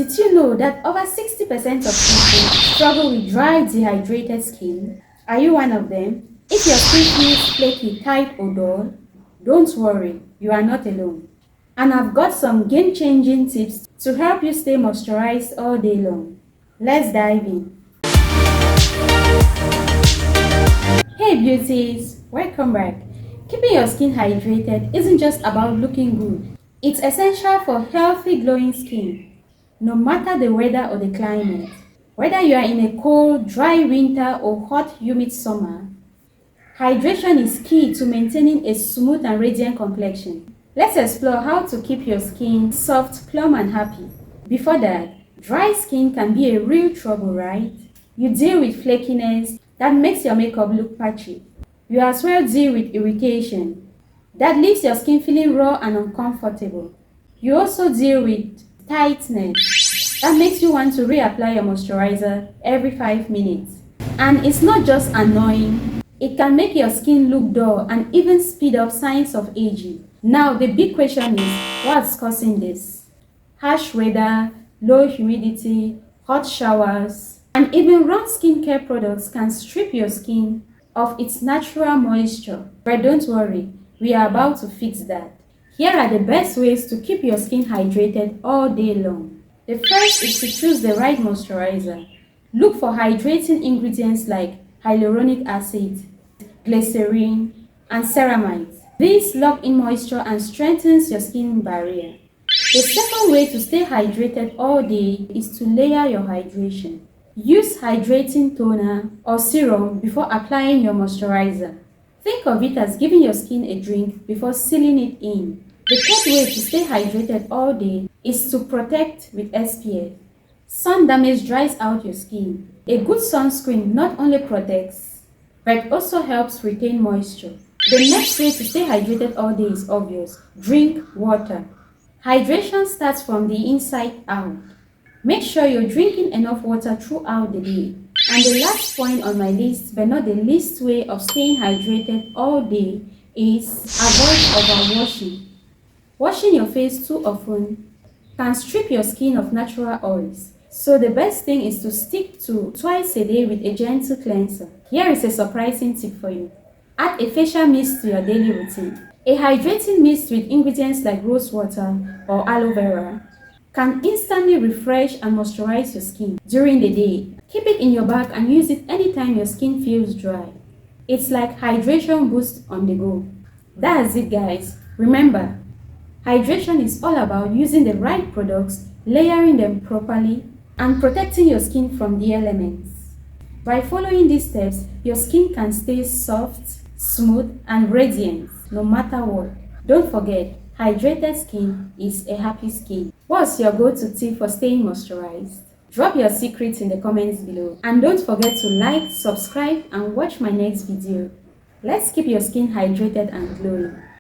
Did you know that over 60% of people struggle with dry, dehydrated skin? Are you one of them? If your skin feels flaky, tight or dull, don't worry, you are not alone. And I've got some game-changing tips to help you stay moisturized all day long. Let's dive in. Hey beauties, welcome back. Keeping your skin hydrated isn't just about looking good. It's essential for healthy, glowing skin, no matter the weather or the climate. Whether you are in a cold, dry winter or hot, humid summer, hydration is key to maintaining a smooth and radiant complexion. Let's explore how to keep your skin soft, plump and happy. Before that, dry skin can be a real trouble, right? You deal with flakiness that makes your makeup look patchy. You as well deal with irritation that leaves your skin feeling raw and uncomfortable. You also deal with tightness that makes you want to reapply your moisturizer every 5 minutes. And it's not just annoying, it can make your skin look dull and even speed up signs of aging. Now the big question is, what's causing this? Harsh weather, low humidity, hot showers, and even wrong skincare products can strip your skin of its natural moisture. But don't worry, we are about to fix that. Here are the best ways to keep your skin hydrated all day long. The first is to choose the right moisturizer. Look for hydrating ingredients like hyaluronic acid, glycerin, and ceramide. These lock in moisture and strengthens your skin barrier. The second way to stay hydrated all day is to layer your hydration. Use hydrating toner or serum before applying your moisturizer. Think of it as giving your skin a drink before sealing it in. The third way to stay hydrated all day is to protect with SPF. Sun damage dries out your skin. A good sunscreen not only protects, but also helps retain moisture. The next way to stay hydrated all day is obvious. Drink water. Hydration starts from the inside out. Make sure you're drinking enough water throughout the day. And the last point on my list, but not the least way of staying hydrated all day, is avoid overwashing. Washing your face too often can strip your skin of natural oils. So the best thing is to stick to twice a day with a gentle cleanser. Here is a surprising tip for you. Add a facial mist to your daily routine. A hydrating mist with ingredients like rose water or aloe vera can instantly refresh and moisturize your skin during the day. Keep it in your bag and use it anytime your skin feels dry. It's like hydration boost on the go. That's it guys. Remember, hydration is all about using the right products, layering them properly, and protecting your skin from the elements. By following these steps, your skin can stay soft, smooth, and radiant no matter what. Don't forget, hydrated skin is a happy skin. What's your go-to tip for staying moisturized? Drop your secrets in the comments below. And don't forget to like, subscribe, and watch my next video. Let's keep your skin hydrated and glowing.